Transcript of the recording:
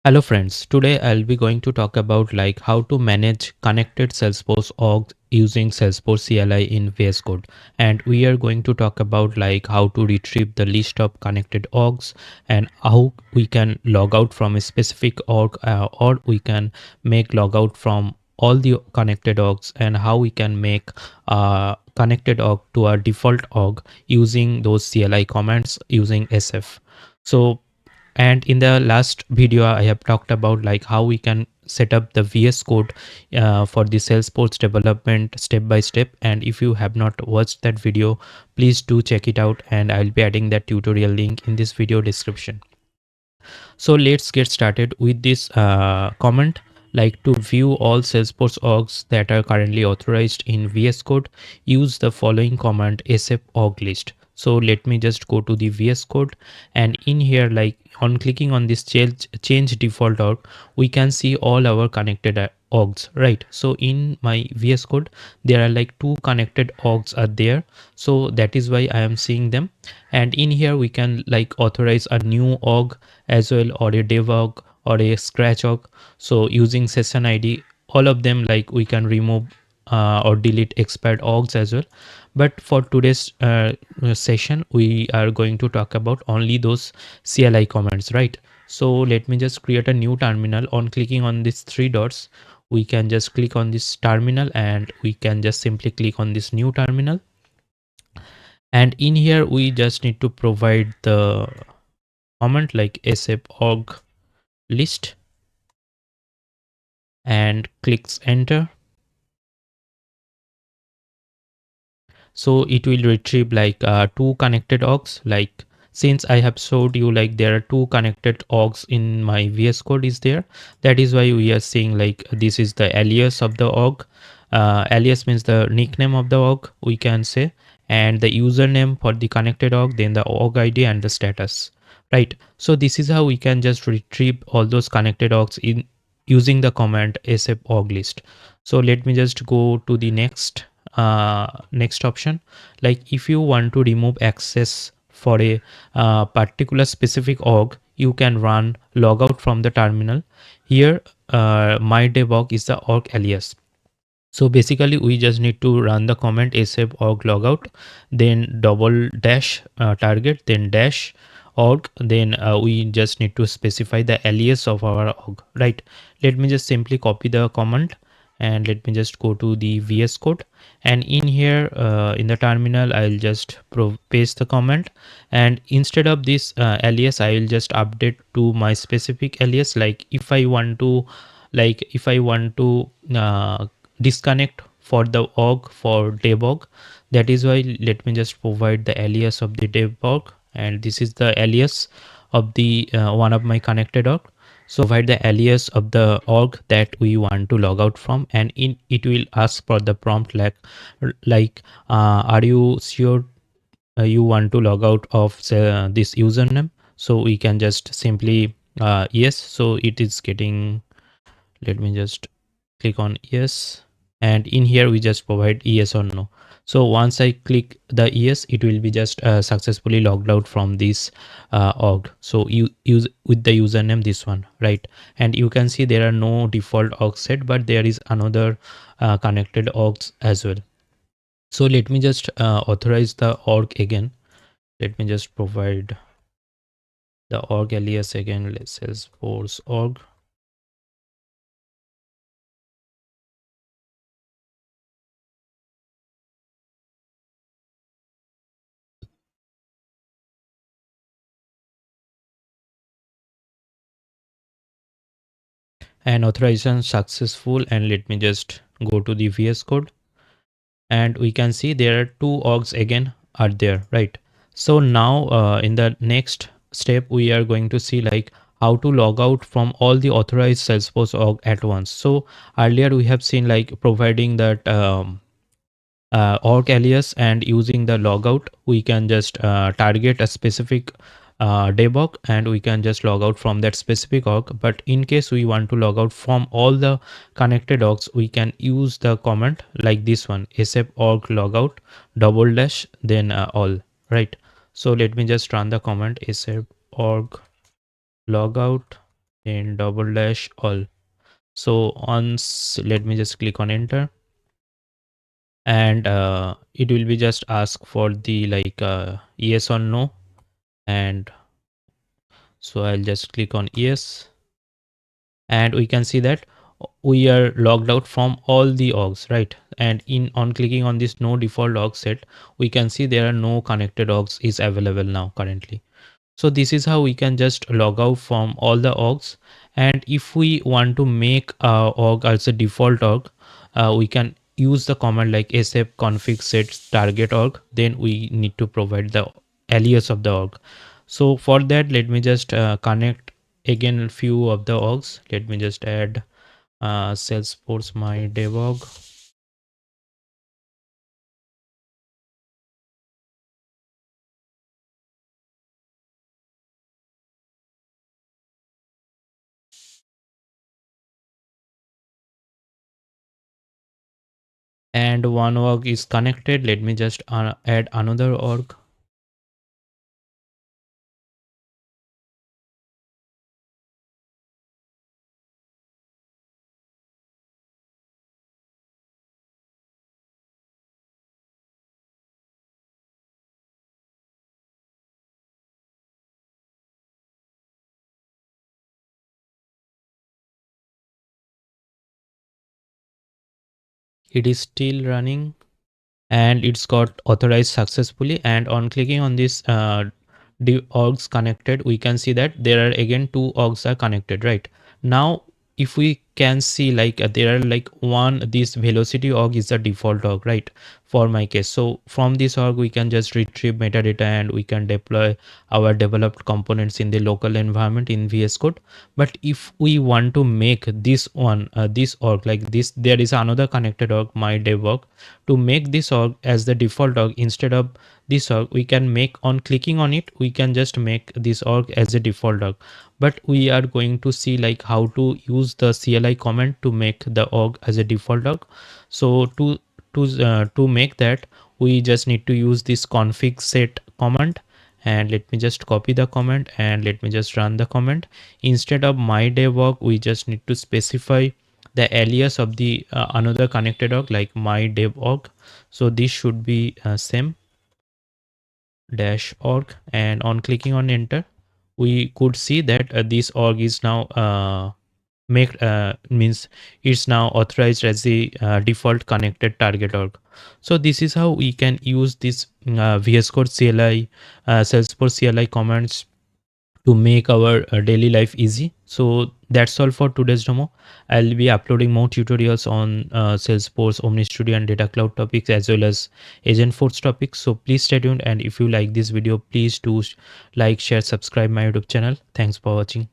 Hello friends, today I'll be going to talk about like how to manage connected Salesforce org using Salesforce CLI in VS Code. And we are going to talk about like how to retrieve the list of connected orgs and how we can log out from a specific org or we can make logout from all the connected orgs and how we can make connected org to our default org using those CLI commands using SF. So and in the last video I have talked about like how we can set up the VS code for the Salesforce development step by step. And if you have not watched that video, please do check it out, and I'll be adding that tutorial link in this video description. So let's get started with this comment. Like, to view all Salesforce orgs that are currently authorized in VS Code, use the following command sf org list. So let me just go to the VS Code, and in here, like on clicking on this change default org, we can see all our connected orgs, right? So in my VS Code, there are like two connected orgs are there. So that is why I am seeing them. And in here we can like authorize a new org as well, or a dev org or a scratch org. So using session id, all of them, like we can remove or delete expired orgs as well. But for today's session we are going to talk about only those CLI commands, right? So let me just create a new terminal. On clicking on these three dots, we can just click on this terminal and we can just simply click on this new terminal. And in here we just need to provide the command like sf org list and clicks enter. So it will retrieve like two connected orgs. Like, since I have showed you like there are two connected orgs in my VS code is there, that is why we are seeing like this is the alias of the org. Alias means the nickname of the org, we can say, and the username for the connected org, then the org id and the status, right? So this is how we can just retrieve all those connected orgs in using the command sf org list. So let me just go to the next option. Like, if you want to remove access for a particular specific org, you can run logout from the terminal. Here my dev org is the org alias. So basically we just need to run the command sf org logout, then double dash target, then dash org, then we just need to specify the alias of our org, right? Let me just simply copy the command and let me just go to the VS code. And in here in the terminal I'll just paste the command, and instead of this alias I will just update to my specific alias. Like, if I want to disconnect for the org for dev org, that is why let me just provide the alias of the dev org, and this is the alias of the one of my connected org. So provide the alias of the org that we want to log out from, and in it will ask for the prompt like are you sure you want to log out of this username? So we can just simply yes. So it is getting, let me just click on yes, and in here we just provide yes or no. So once I click the yes, it will be just successfully logged out from this org. So you use with the username this one, right? And you can see there are no default org set, but there is another connected orgs as well. So let me just authorize the org again. Let me just provide the org alias again. Let's Salesforce org. And authorization successful, and let me just go to the VS code, and we can see there are two orgs again are there, right? So now in the next step we are going to see like how to log out from all the authorized Salesforce org at once. So earlier we have seen like providing that org alias, and using the logout we can just target a specific debug, and we can just log out from that specific org. But in case we want to log out from all the connected orgs, we can use the command like this one, sf org logout double dash then all, right? So let me just run the command sf org logout, then double dash all. So once let me just click on enter, and it will be just ask for the yes or no, and so I'll just click on yes, and we can see that we are logged out from all the orgs, right? And in on clicking on this no default org set, we can see there are no connected orgs is available now currently. So this is how we can just log out from all the orgs. And if we want to make org as a default org, we can use the command like sf config set target org. Then we need to provide the alias of the org. So for that, let me just connect again a few of the orgs. Let me just add Salesforce my dev org. And one org is connected. Let me just add another org. It is still running, and it's got authorized successfully. And on clicking on this orgs connected, we can see that there are again two orgs are connected. Right now, if we can see there are like one, this velocity org is the default org, right? For my case, so from this org we can just retrieve metadata and we can deploy our developed components in the local environment in VS Code. But if we want to make this one, this org like this, there is another connected org, my dev org. To make this org as the default org instead of this org, we can make, on clicking on it, we can just make this org as a default org. But we are going to see like how to use the CLI command to make the org as a default org. So to make that, we just need to use this config set command. And let me just copy the command and let me just run the command. Instead of my dev org, we just need to specify the alias of the another connected org like my dev org. So this should be same dash org, and on clicking on enter, we could see that this org is now make means it's now authorized as the default connected target org. So this is how we can use this VS Code CLI, Salesforce CLI commands to make our daily life easy. So that's all for today's demo. I'll be uploading more tutorials on Salesforce, Omni Studio and Data Cloud topics as well as Agentforce topics. So please stay tuned, and if you like this video, please do like, share, subscribe my YouTube channel. Thanks for watching.